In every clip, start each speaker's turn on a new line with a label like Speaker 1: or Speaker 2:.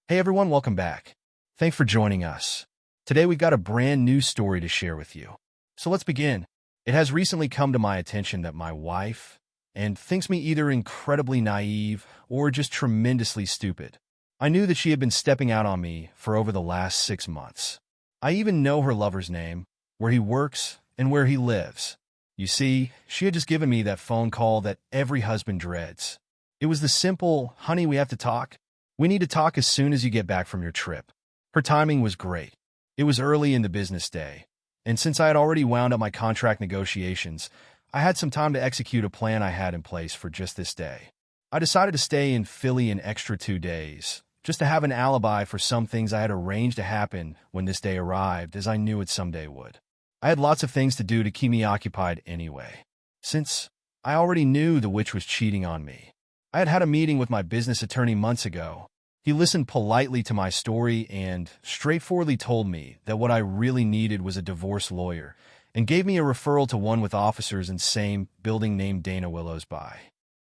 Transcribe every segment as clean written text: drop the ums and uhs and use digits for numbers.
Speaker 1: Hey everyone, welcome back. Thanks for joining us. Today we've got a brand new story to share with you. So let's begin. It has recently come to my attention that my wife and thinks me either incredibly naive or just tremendously stupid. I knew that she had been stepping out on me for over the last 6 months. I even know her lover's name, where he works, and where he lives. You see, she had just given me that phone call that every husband dreads. It was the simple, "Honey, we have to talk. We need to talk as soon as you get back from your trip." Her timing was great. It was early in the business day, and since I had already wound up my contract negotiations, I had some time to execute a plan I had in place for just this day. I decided to stay in Philly an extra 2 days, just to have an alibi for some things I had arranged to happen when this day arrived, as I knew it someday would. I had lots of things to do to keep me occupied anyway, since I already knew the witch was cheating on me. I had had a meeting with my business attorney months ago. He listened politely to my story and straightforwardly told me that what I really needed was a divorce lawyer, and gave me a referral to one with officers in same building named Dana Willows by.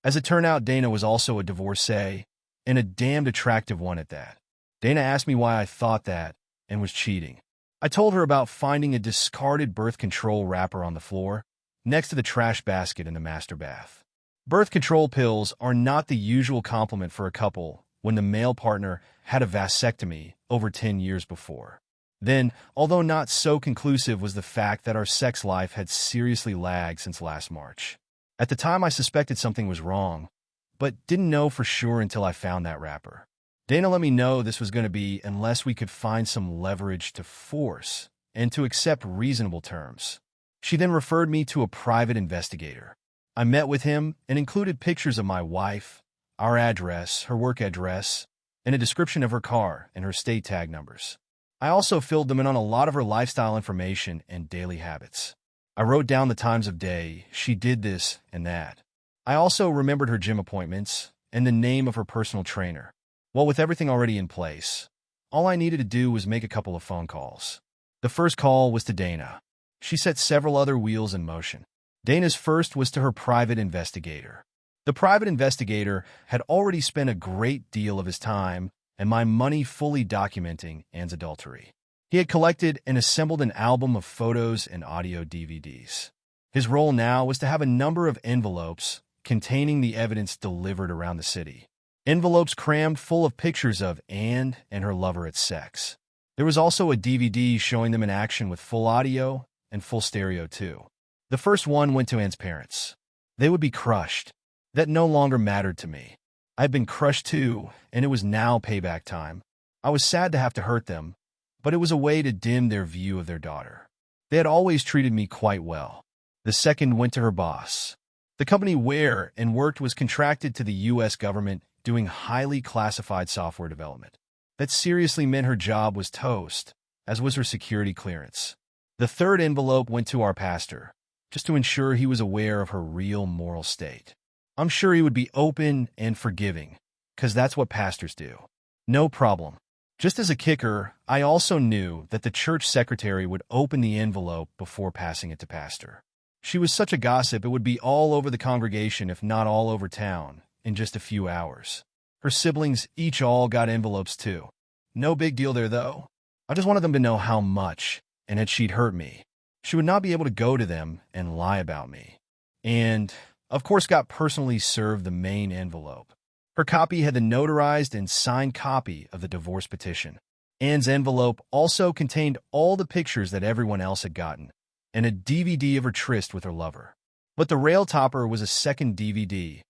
Speaker 1: As it turned out, Dana was also a divorcee, and a damned attractive one at that. Dana asked me why I thought that and was cheating. I told her about finding a discarded birth control wrapper on the floor, next to the trash basket in the master bath. Birth control pills are not the usual compliment for a couple when the male partner had a vasectomy over 10 years before. Then, although not so conclusive, was the fact that our sex life had seriously lagged since last March. At the time, I suspected something was wrong, but didn't know for sure until I found that wrapper. Dana let me know this was going to be unless we could find some leverage to force and to accept reasonable terms. She then referred me to a private investigator. I met with him and included pictures of my wife, our address, her work address, and a description of her car and her state tag numbers. I also filled them in on a lot of her lifestyle information and daily habits. I wrote down the times of day she did this and that. I also remembered her gym appointments and the name of her personal trainer. Well, with everything already in place, all I needed to do was make a couple of phone calls. The first call was to Dana. She set several other wheels in motion. Dana's first was to her private investigator. The private investigator had already spent a great deal of his time and my money fully documenting Anne's adultery. He had collected and assembled an album of photos and audio DVDs. His role now was to have a number of envelopes containing the evidence delivered around the city. Envelopes crammed full of pictures of Anne and her lover at sex. There was also a DVD showing them in action with full audio and full stereo too. The first one went to Anne's parents. They would be crushed. That no longer mattered to me. I had been crushed too, and it was now payback time. I was sad to have to hurt them, but it was a way to dim their view of their daughter. They had always treated me quite well. The second went to her boss. The company where and worked was contracted to the U.S. government doing highly classified software development. That seriously meant her job was toast, as was her security clearance. The third envelope went to our pastor, just to ensure he was aware of her real moral state. I'm sure he would be open and forgiving, because that's what pastors do. No problem. Just as a kicker, I also knew that the church secretary would open the envelope before passing it to pastor. She was such a gossip it would be all over the congregation, if not all over town, in just a few hours. Her siblings each all got envelopes too. No big deal there, though. I just wanted them to know how much, and that she'd hurt me. She would not be able to go to them and lie about me. And, of course, got personally served the main envelope. Her copy had the notarized and signed copy of the divorce petition. Anne's envelope also contained all the pictures that everyone else had gotten, and a DVD of her tryst with her lover. But the rail topper was a second DVD,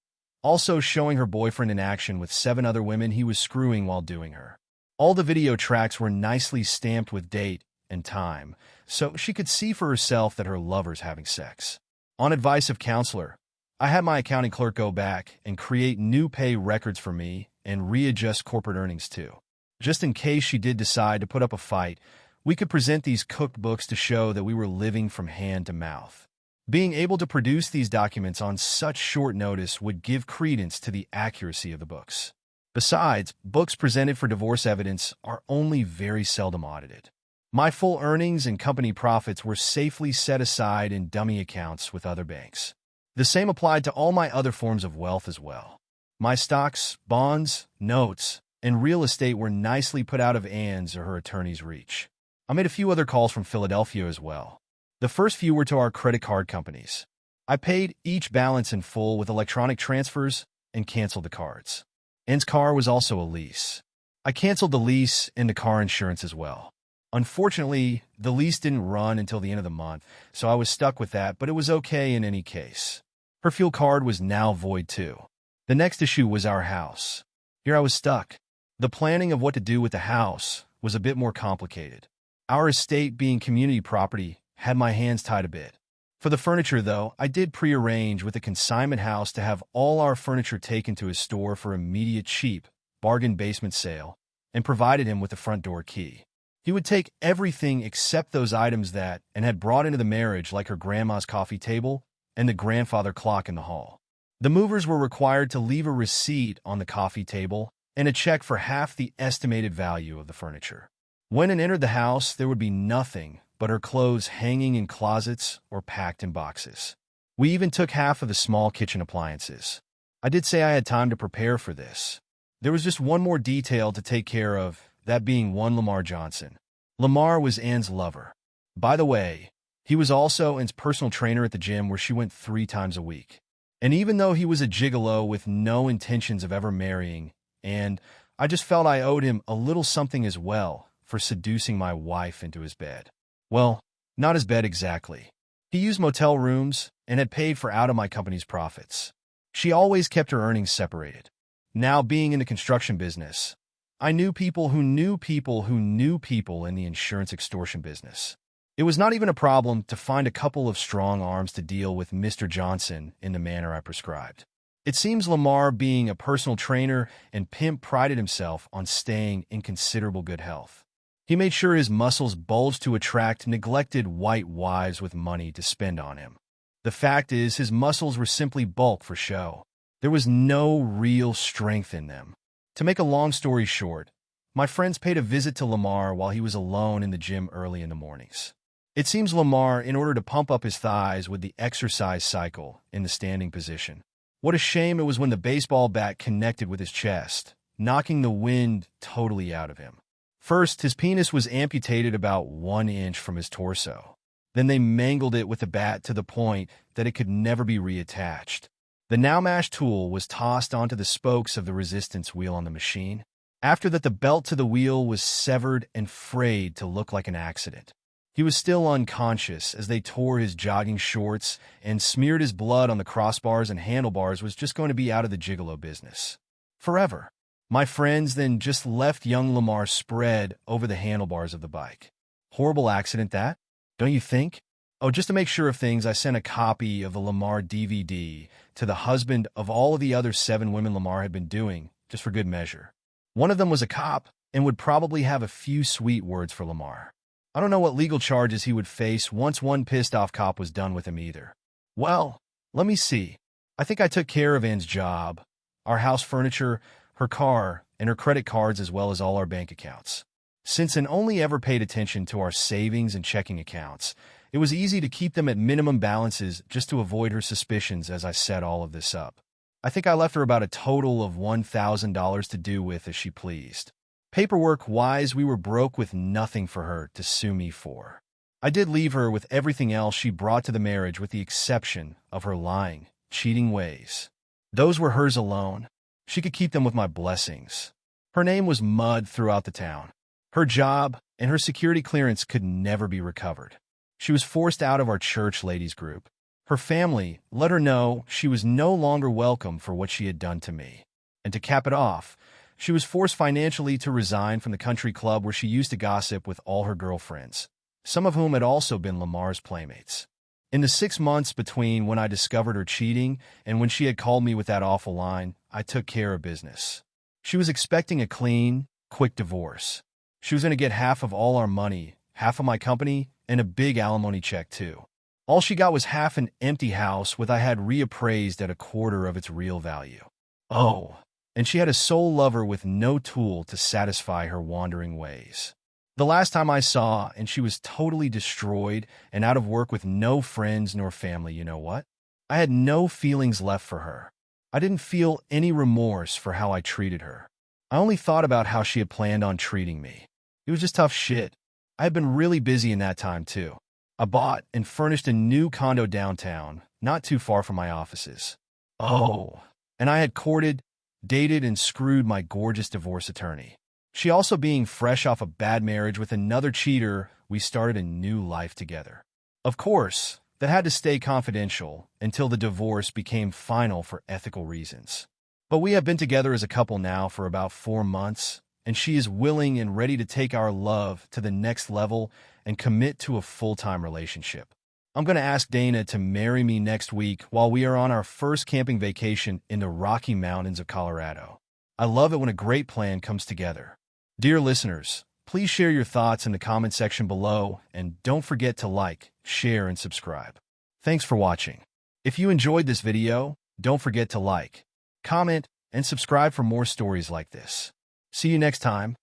Speaker 1: also showing her boyfriend in action with 7 other women he was screwing while doing her. All the video tracks were nicely stamped with date and time, so she could see for herself that her lover's having sex. On advice of counselor, I had my accounting clerk go back and create new pay records for me and readjust corporate earnings too. Just in case she did decide to put up a fight, we could present these cooked books to show that we were living from hand to mouth. Being able to produce these documents on such short notice would give credence to the accuracy of the books. Besides, books presented for divorce evidence are only very seldom audited. My full earnings and company profits were safely set aside in dummy accounts with other banks. The same applied to all my other forms of wealth as well. My stocks, bonds, notes, and real estate were nicely put out of Anne's or her attorney's reach. I made a few other calls from Philadelphia as well. The first few were to our credit card companies. I paid each balance in full with electronic transfers and canceled the cards. Anne's car was also a lease. I canceled the lease and the car insurance as well. Unfortunately, the lease didn't run until the end of the month, so I was stuck with that, but it was okay in any case. Her fuel card was now void too. The next issue was our house. Here I was stuck. The planning of what to do with the house was a bit more complicated. Our estate being community property had my hands tied a bit. For the furniture, though, I did prearrange with a consignment house to have all our furniture taken to his store for immediate cheap, bargain basement sale, and provided him with the front door key. He would take everything except those items that and had brought into the marriage, like her grandma's coffee table and the grandfather clock in the hall. The movers were required to leave a receipt on the coffee table and a check for half the estimated value of the furniture. When it entered the house, there would be nothing but her clothes hanging in closets or packed in boxes. We even took half of the small kitchen appliances. I did say I had time to prepare for this. There was just one more detail to take care of, that being one Lamar Johnson. Lamar was Anne's lover. By the way, he was also Anne's personal trainer at the gym where she went 3 times a week. And even though he was a gigolo with no intentions of ever marrying, and I just felt I owed him a little something as well for seducing my wife into his bed. Well, not his bed exactly. He used motel rooms and had paid for out of my company's profits. She always kept her earnings separated. Now, being in the construction business, I knew people who knew people who knew people in the insurance extortion business. It was not even a problem to find a couple of strong arms to deal with Mr. Johnson in the manner I prescribed. It seems Lamar, being a personal trainer and pimp, prided himself on staying in considerable good health. He made sure his muscles bulged to attract neglected white wives with money to spend on him. The fact is, his muscles were simply bulk for show. There was no real strength in them. To make a long story short, my friends paid a visit to Lamar while he was alone in the gym early in the mornings. It seems Lamar, in order to pump up his thighs with the exercise cycle in the standing position. What a shame it was when the baseball bat connected with his chest, knocking the wind totally out of him. First, his penis was amputated about 1 inch from his torso. Then they mangled it with the bat to the point that it could never be reattached. The now-mashed tool was tossed onto the spokes of the resistance wheel on the machine. After that, the belt to the wheel was severed and frayed to look like an accident. He was still unconscious as they tore his jogging shorts and smeared his blood on the crossbars, and handlebars was just going to be out of the gigolo business. Forever. My friends then just left young Lamar spread over the handlebars of the bike. Horrible accident that, don't you think? Oh, just to make sure of things, I sent a copy of the Lamar DVD to the husband of all of the other 7 women Lamar had been doing, just for good measure. One of them was a cop and would probably have a few sweet words for Lamar. I don't know what legal charges he would face once one pissed-off cop was done with him either. Well, let me see. I think I took care of Anne's job, our house furniture, her car, and her credit cards, as well as all our bank accounts. Since Anne only ever paid attention to our savings and checking accounts, it was easy to keep them at minimum balances just to avoid her suspicions as I set all of this up. I think I left her about a total of $1,000 to do with as she pleased. Paperwork-wise, we were broke with nothing for her to sue me for. I did leave her with everything else she brought to the marriage with the exception of her lying, cheating ways. Those were hers alone. She could keep them with my blessings. Her name was mud throughout the town. Her job and her security clearance could never be recovered. She was forced out of our church ladies group. Her family let her know she was no longer welcome for what she had done to me. And to cap it off, she was forced financially to resign from the country club where she used to gossip with all her girlfriends, some of whom had also been Lamar's playmates. In the 6 months between when I discovered her cheating and when she had called me with that awful line, I took care of business. She was expecting a clean, quick divorce. She was going to get half of all our money, half of my company, and a big alimony check too. All she got was half an empty house with I had reappraised at 1/4 of its real value. Oh, and she had a soul lover with no tool to satisfy her wandering ways. The last time I saw, and she was totally destroyed and out of work with no friends nor family, you know what? I had no feelings left for her. I didn't feel any remorse for how I treated her. I only thought about how she had planned on treating me. It was just tough shit. I had been really busy in that time, too. I bought and furnished a new condo downtown, not too far from my offices. Oh, and I had courted, dated, and screwed my gorgeous divorce attorney. She also being fresh off a bad marriage with another cheater, we started a new life together. Of course, that had to stay confidential until the divorce became final for ethical reasons. But we have been together as a couple now for about 4 months, and she is willing and ready to take our love to the next level and commit to a full-time relationship. I'm going to ask Dana to marry me next week while we are on our first camping vacation in the Rocky Mountains of Colorado. I love it when a great plan comes together. Dear listeners, please share your thoughts in the comment section below, and don't forget to like, share, and subscribe. Thanks for watching. If you enjoyed this video, don't forget to like, comment, and subscribe for more stories like this. See you next time.